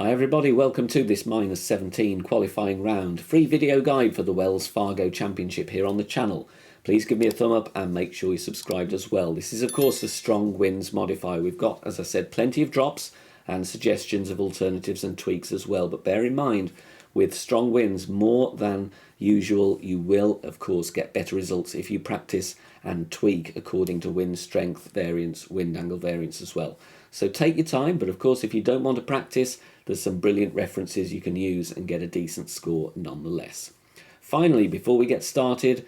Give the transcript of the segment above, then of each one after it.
Hi everybody, welcome to this -17 qualifying round. Free video guide for the Wells Fargo Championship here on the channel. Please give me a thumb up and make sure you're subscribed as well. This is of course the strong winds modifier. We've got, as I said, plenty of drops and suggestions of alternatives and tweaks as well. But bear in mind, with strong winds more than usual, you will of course get better results if you practice and tweak according to wind strength variance, wind angle variance as well. So take your time, but of course if you don't want to practice, there's some brilliant references you can use and get a decent score nonetheless. Finally, before we get started,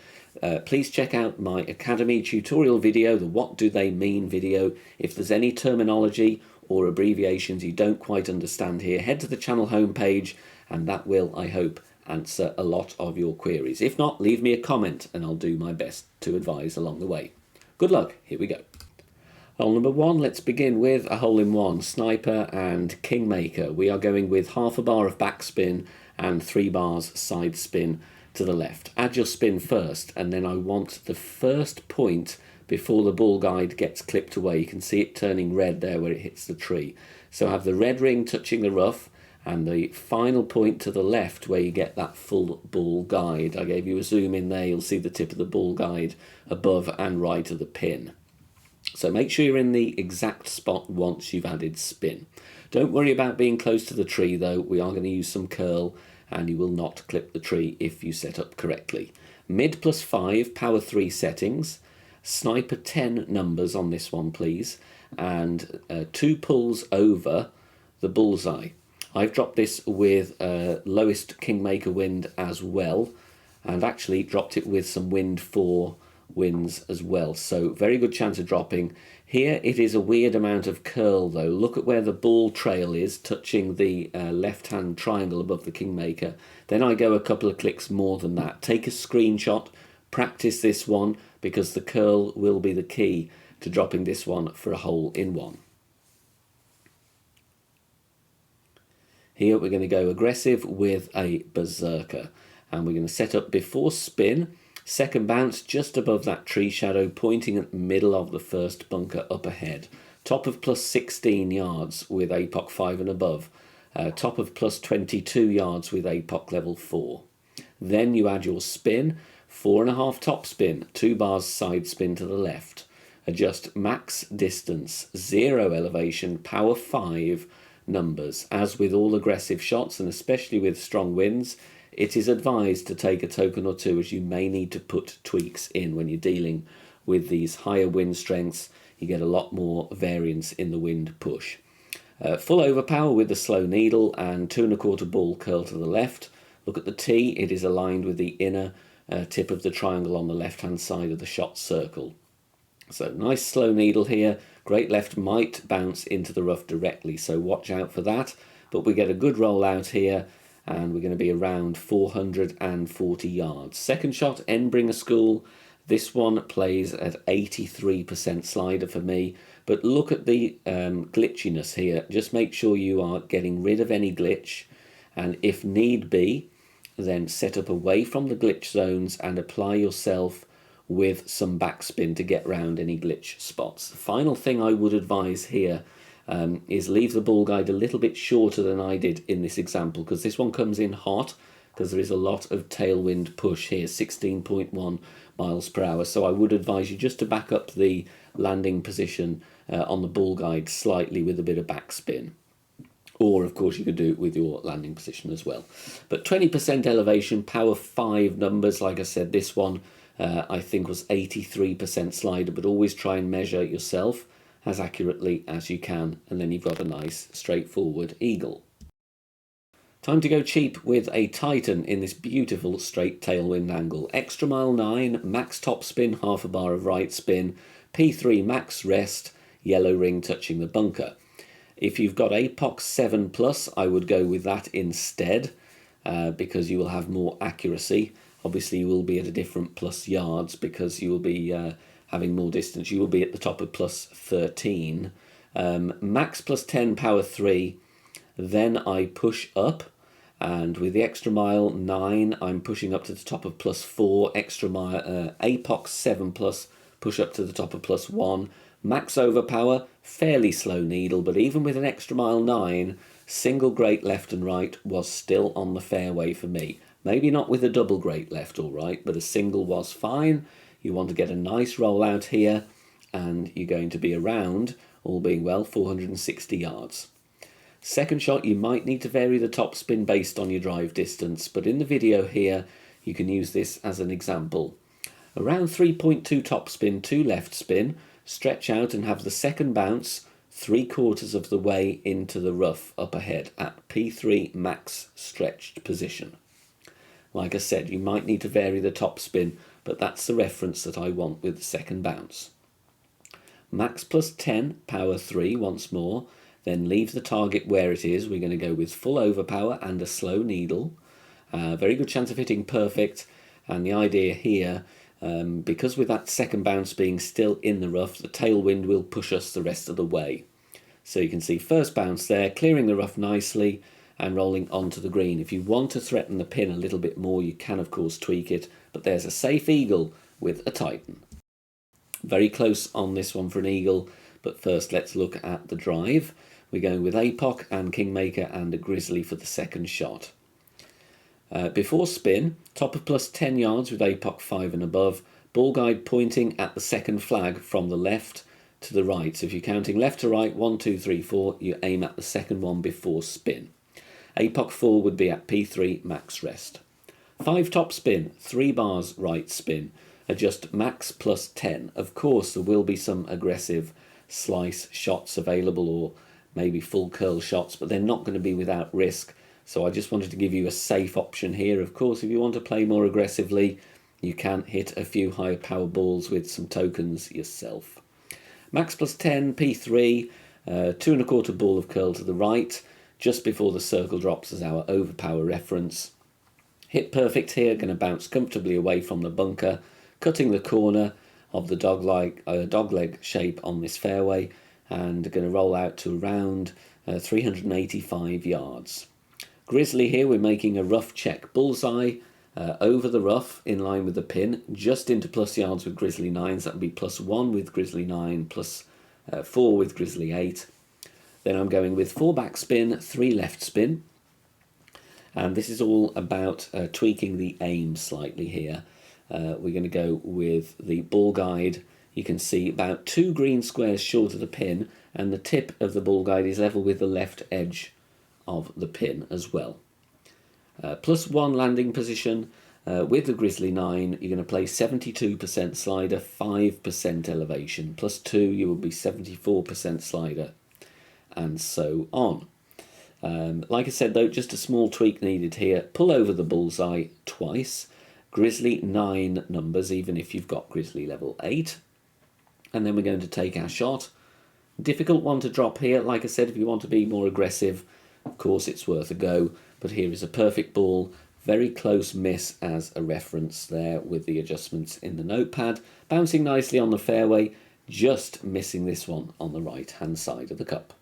please check out my Academy tutorial video, the What Do They Mean video. If there's any terminology or abbreviations you don't quite understand here, head to the channel homepage and that will, I hope, answer a lot of your queries. If not, leave me a comment and I'll do my best to advise along the way. Good luck, here we go. Hole number one, let's begin with a hole-in-one, Sniper and Kingmaker. We are going with half a bar of backspin and 3 bars side spin to the left. Add your spin first, and then I want the first point before the ball guide gets clipped away. You can see it turning red there where it hits the tree. So have the red ring touching the rough, and the final point to the left where you get that full ball guide. I gave you a zoom in there, you'll see the tip of the ball guide above and right of the pin. So make sure you're in the exact spot once you've added spin. Don't worry about being close to the tree though, we are going to use some curl and you will not clip the tree if you set up correctly. Mid +5, power 3 settings, Sniper 10 numbers on this one please, and 2 pulls over the bullseye. I've dropped this with lowest Kingmaker wind as well, and actually dropped it with some wind 4 winds as well, so very good chance of dropping. Here it is a weird amount of curl though. Look at where the ball trail is touching the left hand triangle above the Kingmaker. Then I go a couple of clicks more than that. Take a screenshot, practice this one, because the curl will be the key to dropping this one for a hole-in-one. Here we're going to go aggressive with a berserker, and we're going to set up before spin. Second bounce just above that tree shadow, pointing at the middle of the first bunker up ahead. Top of +16 yards with APOC 5 and above. Top of +22 yards with APOC level 4. Then you add your spin, 4.5 top spin, 2 bars side spin to the left. Adjust max distance, 0 elevation, power 5 numbers. As with all aggressive shots and especially with strong winds, it is advised to take a token or two, as you may need to put tweaks in when you're dealing with these higher wind strengths. You get a lot more variance in the wind push. Full overpower with the slow needle and 2.25 ball curl to the left. Look at the T, it is aligned with the inner tip of the triangle on the left hand side of the shot circle. So nice slow needle here. Great left might bounce into the rough directly, so watch out for that. But we get a good roll out here, and we're going to be around 440 yards. Second shot, Endbringer School. This one plays at 83% slider for me, but look at the glitchiness here. Just make sure you are getting rid of any glitch, and if need be, then set up away from the glitch zones and apply yourself with some backspin to get round any glitch spots. The final thing I would advise here is leave the ball guide a little bit shorter than I did in this example, because this one comes in hot, because there is a lot of tailwind push here, 16.1 miles per hour. So I would advise you just to back up the landing position on the ball guide slightly with a bit of backspin. Or of course you could do it with your landing position as well. But 20% elevation, power 5 numbers. Like I said, this one I think was 83% slider, but always try and measure yourself as accurately as you can, and then you've got a nice straightforward eagle. Time to go cheap with a Titan in this beautiful straight tailwind angle. Extra mile 9, max top spin, half a bar of right spin, P3 max rest, yellow ring touching the bunker. If you've got APOC 7+, I would go with that instead, because you will have more accuracy. Obviously you will be at a different plus yards because you will be having more distance. You will be at the top of +13. Max +10, power 3. Then I push up, and with the extra mile 9, I'm pushing up to the top of +4. Extra mile APOC 7+, push up to the top of +1. Max overpower, fairly slow needle, but even with an extra mile 9, Single great left and right was still on the fairway for me. Maybe not with a double great left, all right, but a single was fine. You want to get a nice roll out here, and you're going to be around, all being well, 460 yards. Second shot, you might need to vary the top spin based on your drive distance, but in the video here, you can use this as an example. Around 3.2 top spin, 2 left spin, stretch out and have the second bounce 3/4 of the way into the rough up ahead at P3 max stretched position. Like I said, you might need to vary the top spin, but that's the reference that I want with the second bounce. Max plus 10, power 3 once more, then leave the target where it is. We're going to go with full overpower and a slow needle. Very good chance of hitting perfect, and the idea here, because with that second bounce being still in the rough, the tailwind will push us the rest of the way. So you can see first bounce there, clearing the rough nicely and rolling onto the green. If you want to threaten the pin a little bit more, you can of course tweak it, but there's a safe eagle with a Titan. Very close on this one for an eagle, but first let's look at the drive. We're going with APOC and Kingmaker and a Grizzly for the second shot. Before spin, top of plus 10 yards with APOC 5 and above, ball guide pointing at the second flag from the left to the right. So if you're counting left to right, 1, 2, 3, 4, you aim at the second one before spin. APOC 4 would be at P3 max rest. 5 top spin, 3 bars right spin, adjust max plus 10. Of course, there will be some aggressive slice shots available, or maybe full curl shots, but they're not going to be without risk. So I just wanted to give you a safe option here. Of course, if you want to play more aggressively, you can hit a few high power balls with some tokens yourself. Max plus 10, P3, 2¼ ball of curl to the right, just before the circle drops as our overpower reference. Hit perfect here, going to bounce comfortably away from the bunker, cutting the corner of the dogleg shape on this fairway, and going to roll out to around 385 yards. Grizzly here, we're making a rough check bullseye over the rough in line with the pin, just into plus yards with Grizzly 9s. That would be plus 1 with Grizzly 9, plus 4 with Grizzly 8. Then I'm going with 4 back spin, 3 left spin. And this is all about tweaking the aim slightly here. We're going to go with the ball guide. You can see about 2 green squares short of the pin, and the tip of the ball guide is level with the left edge of the pin as well. Plus 1 landing position with the Grizzly 9, you're going to play 72% slider, 5% elevation. Plus 2, you will be 74% slider, and so on. Like I said though, just a small tweak needed here. Pull over the bullseye twice. Grizzly 9 numbers, even if you've got Grizzly level 8. And then we're going to take our shot. Difficult one to drop here. Like I said, if you want to be more aggressive, of course it's worth a go. But here is a perfect ball. Very close miss as a reference there with the adjustments in the notepad. Bouncing nicely on the fairway, just missing this one on the right-hand side of the cup.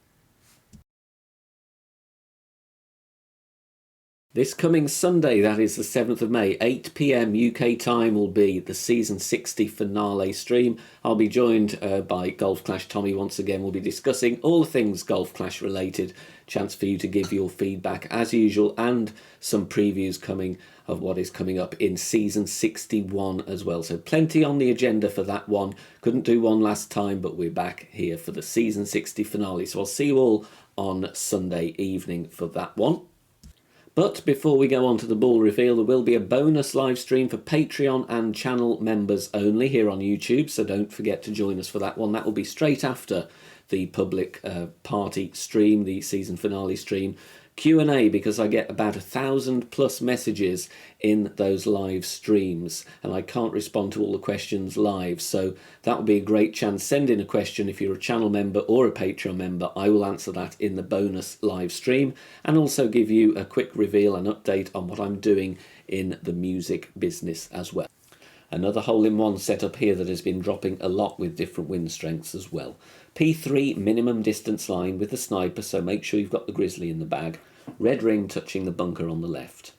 This coming Sunday, that is the 7th of May, 8 PM UK time, will be the Season 60 finale stream. I'll be joined by Golf Clash Tommy once again. We'll be discussing all things Golf Clash related. Chance for you to give your feedback as usual, and some previews coming of what is coming up in Season 61 as well. So plenty on the agenda for that one. Couldn't do one last time, but we're back here for the Season 60 finale. So I'll see you all on Sunday evening for that one. But before we go on to the ball reveal, there will be a bonus live stream for Patreon and channel members only here on YouTube, so don't forget to join us for that one. That will be straight after the public party stream, the season finale stream. Q&A, because I get about 1,000+ messages in those live streams, and I can't respond to all the questions live, so that will be a great chance. Send in a question if you're a channel member or a Patreon member. I will answer that in the bonus live stream, and also give you a quick reveal and update on what I'm doing in the music business as well. Another hole-in-one setup here that has been dropping a lot with different wind strengths as well. P3 minimum distance line with the sniper, so make sure you've got the Grizzly in the bag. Red ring touching the bunker on the left.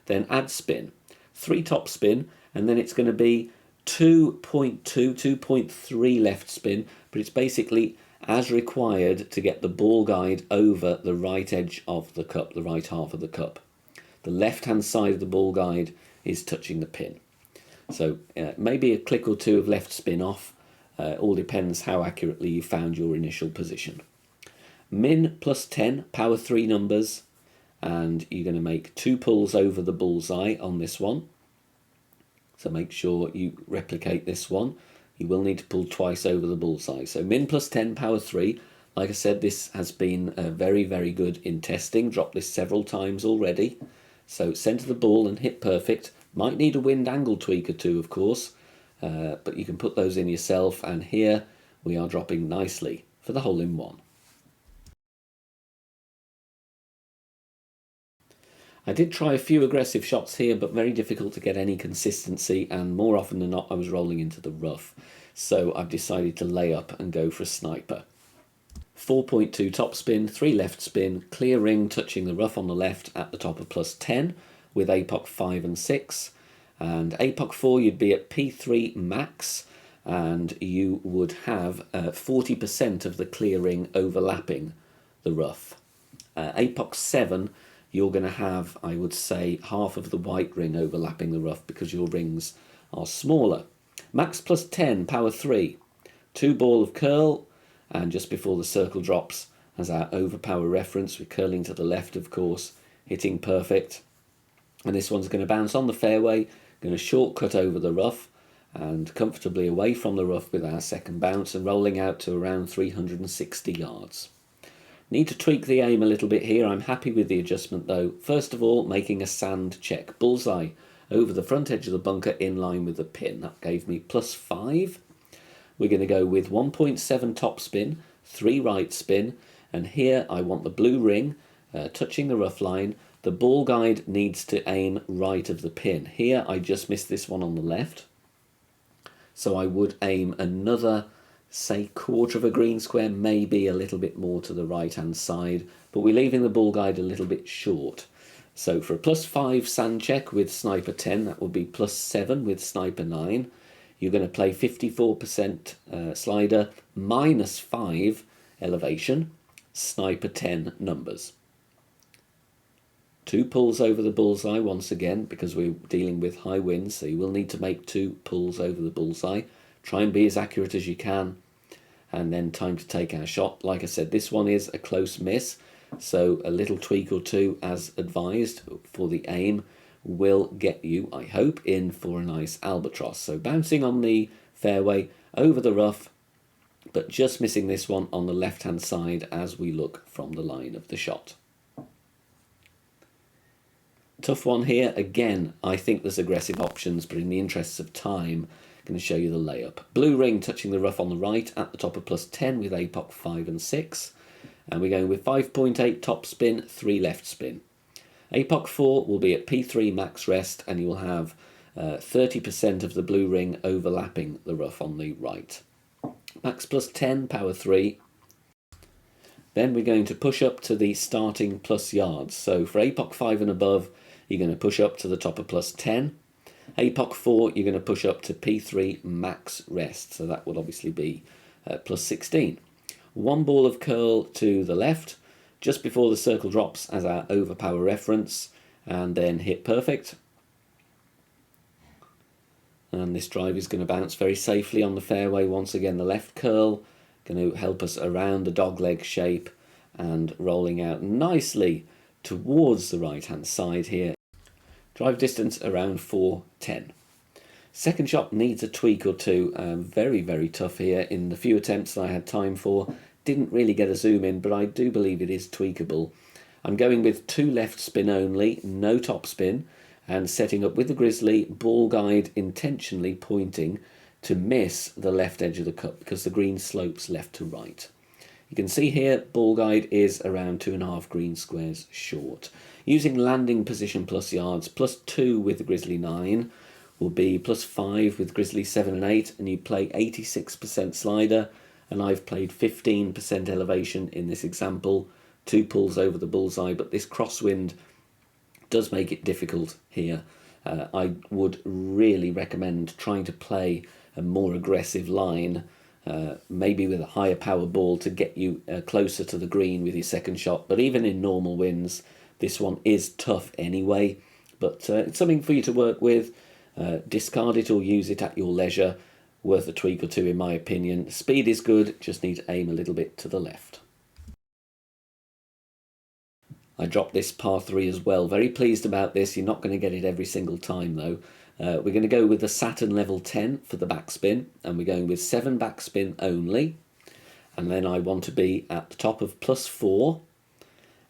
Then add spin. 3 top spin, and then it's going to be 2.2, 2.3 left spin, but it's basically as required to get the ball guide over the right edge of the cup, the right half of the cup. The left-hand side of the ball guide is touching the pin. So maybe a click or two of left spin off, all depends how accurately you found your initial position. Min plus 10, power 3 numbers, and you're going to make 2 pulls over the bullseye on this one. So make sure you replicate this one. You will need to pull twice over the bullseye. So min plus 10, power 3. Like I said, this has been very, very good in testing. Dropped this several times already. So centre the ball and hit perfect. Might need a wind angle tweak or two, of course, but you can put those in yourself. And here we are dropping nicely for the hole in one. I did try a few aggressive shots here, but very difficult to get any consistency, and more often than not I was rolling into the rough. So I've decided to lay up and go for a sniper. 4.2 top spin, 3 left spin, clear ring touching the rough on the left at the top of plus 10 with APOC 5 and 6. And APOC 4 you'd be at P3 max, and you would have 40% of the clear ring overlapping the rough. APOC 7 you're going to have, I would say, half of the white ring overlapping the rough because your rings are smaller. Max plus 10, power 3. 2 ball of curl, and just before the circle drops as our overpower reference, we're curling to the left, of course, hitting perfect. And this one's going to bounce on the fairway, going to shortcut over the rough and comfortably away from the rough with our second bounce and rolling out to around 360 yards. Need to tweak the aim a little bit here. I'm happy with the adjustment though. First of all, making a sand check. Bullseye over the front edge of the bunker in line with the pin. That gave me plus 5. We're going to go with 1.7 top spin, 3 right spin, and here I want the blue ring touching the rough line. The ball guide needs to aim right of the pin. Here I just missed this one on the left. So I would aim another, say, quarter of a green square, maybe a little bit more to the right hand side, but we're leaving the ball guide a little bit short. So for a plus 5 sand check with sniper 10, that would be plus 7 with sniper 9. You're going to play 54% slider, minus 5 elevation, sniper 10 numbers. 2 pulls over the bullseye once again, because we're dealing with high winds, so you will need to make 2 pulls over the bullseye. Try and be as accurate as you can, and then time to take our shot. Like I said, this one is a close miss, so a little tweak or two as advised for the aim will get you, I hope, in for a nice albatross. So bouncing on the fairway over the rough, but just missing this one on the left hand side as we look from the line of the shot. Tough one here. Again, I think there's aggressive options, but in the interests of time, I'm going to show you the layup. Blue ring touching the rough on the right at the top of plus 10 with APOC 5 and 6. And we're going with 5.8 top spin, 3 left spin. APOC 4 will be at P3 max rest, and you will have 30% of the blue ring overlapping the rough on the right. Max plus 10, power 3. Then we're going to push up to the starting plus yards. So for APOC 5 and above, you're going to push up to the top of plus 10. APOC 4, you're going to push up to P3 max rest. So that would obviously be plus 16. 1 ball of curl to the left, just before the circle drops as our overpower reference, and then hit perfect. And this drive is going to bounce very safely on the fairway. Once again, the left curl going to help us around the dogleg shape and rolling out nicely towards the right hand side here. Drive distance around 410. Second shot needs a tweak or two. Very, very tough here. In the few attempts that I had time for, didn't really get a zoom in, but I do believe it is tweakable. I'm going with 2 left spin only, no top spin, and setting up with the grizzly, ball guide intentionally pointing to miss the left edge of the cup because the green slopes left to right. You can see here, ball guide is around 2.5 green squares short. Using landing position plus yards, plus 2 with the grizzly 9 will be plus 5 with grizzly 7 and 8, and you play 86% slider, and I've played 15% elevation in this example, 2 pulls over the bullseye, but this crosswind does make it difficult here. I would really recommend trying to play a more aggressive line maybe with a higher power ball to get you closer to the green with your second shot. But even in normal winds, this one is tough anyway. But it's something for you to work with. Discard it or use it at your leisure. Worth a tweak or two in my opinion. Speed is good, just need to aim a little bit to the left. I dropped this par 3 as well. Very pleased about this. You're not going to get it every single time though. We're going to go with the Saturn level 10 for the backspin, and we're going with 7 backspin only. And then I want to be at the top of +4,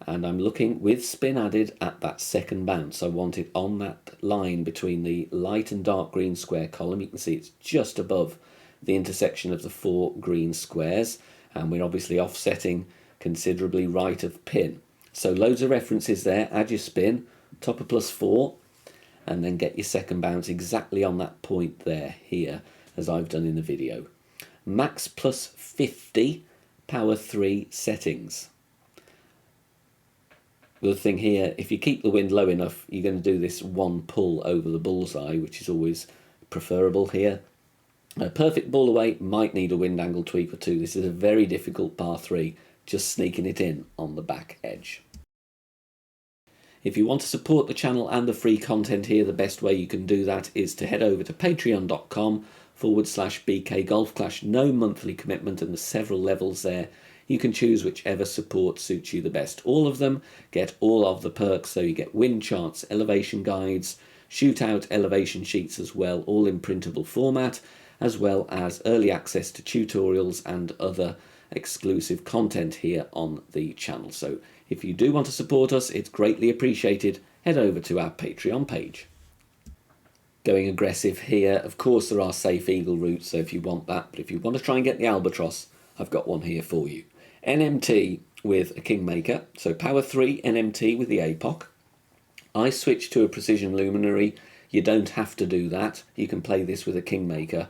and I'm looking with spin added at that second bounce. I want it on that line between the light and dark green square column. You can see it's just above the intersection of the 4 green squares, and we're obviously offsetting considerably right of pin. So loads of references there. Add your spin, top of +4, and then get your second bounce exactly on that point there, here, as I've done in the video. Max +50, power 3 settings. Good thing here, if you keep the wind low enough, you're going to do this one pull over the bullseye, which is always preferable here. A perfect ball away might need a wind angle tweak or two. This is a very difficult par 3, just sneaking it in on the back edge. If you want to support the channel and the free content here, the best way you can do that is to head over to patreon.com/BK Golf Clash. No monthly commitment, and there's several levels there. You can choose whichever support suits you the best. All of them get all of the perks, so you get wind charts, elevation guides, shootout elevation sheets as well, all in printable format, as well as early access to tutorials and other exclusive content here on the channel. So if you do want to support us, it's greatly appreciated. Head over to our Patreon page. Going aggressive here, of course there are safe eagle routes, so if you want that, but if you want to try and get the albatross, I've got one here for you. NMT with a Kingmaker, so power 3 NMT with the APOC. I switched to a precision luminary. You don't have to do that. You can play this with a Kingmaker.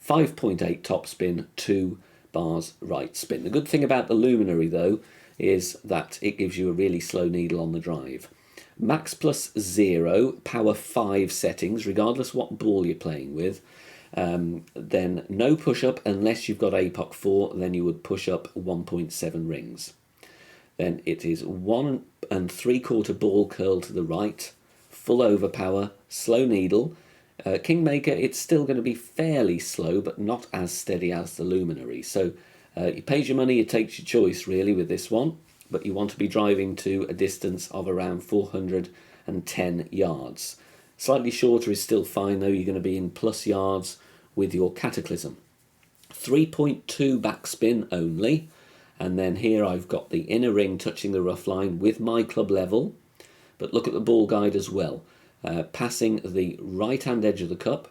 5.8 top spin, 2 bars right spin. The good thing about the luminary though is that it gives you a really slow needle on the drive. Max +0, power 5 settings, regardless what ball you're playing with. Then no push-up unless you've got APOC 4, then you would push up 1.7 rings. Then it is 1 3/4 ball curl to the right, full overpower, slow needle. Kingmaker, it's still going to be fairly slow, but not as steady as the luminary. So you pay your money, you take your choice really with this one, but you want to be driving to a distance of around 410 yards. Slightly shorter is still fine though, you're going to be in plus yards with your Cataclysm. 3.2 backspin only, and then here I've got the inner ring touching the rough line with my club level, but look at the ball guide as well. Passing the right hand edge of the cup,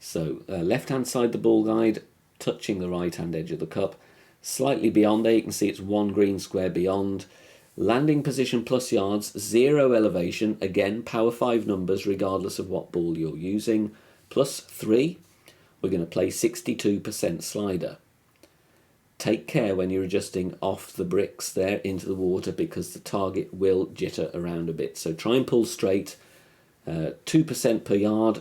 so left hand side the ball guide, touching the right hand edge of the cup, slightly beyond there you can see it's 1 green square beyond. Landing position plus yards, 0 elevation, again power 5 numbers regardless of what ball you're using, +3, we're going to play 62% slider. Take care when you're adjusting off the bricks there into the water because the target will jitter around a bit. So try and pull straight, 2% per yard.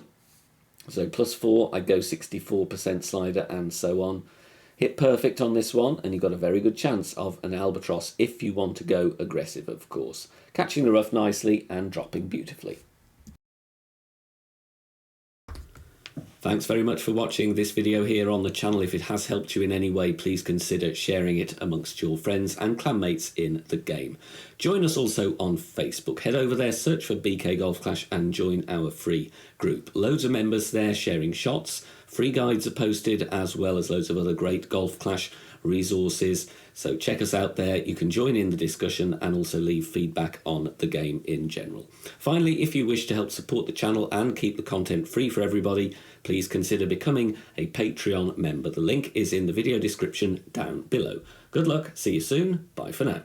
So +4, I'd go 64% slider and so on. Hit perfect on this one and you've got a very good chance of an albatross if you want to go aggressive, of course. Catching the rough nicely and dropping beautifully. Thanks very much for watching this video here on the channel. If it has helped you in any way, please consider sharing it amongst your friends and clanmates in the game. Join us also on Facebook. Head over there, search for BK Golf Clash and join our free group. Loads of members there sharing shots. Free guides are posted as well as loads of other great Golf Clash resources. So check us out there. You can join in the discussion and also leave feedback on the game in general. Finally, if you wish to help support the channel and keep the content free for everybody, please consider becoming a Patreon member. The link is in the video description down below. Good luck, see you soon, bye for now.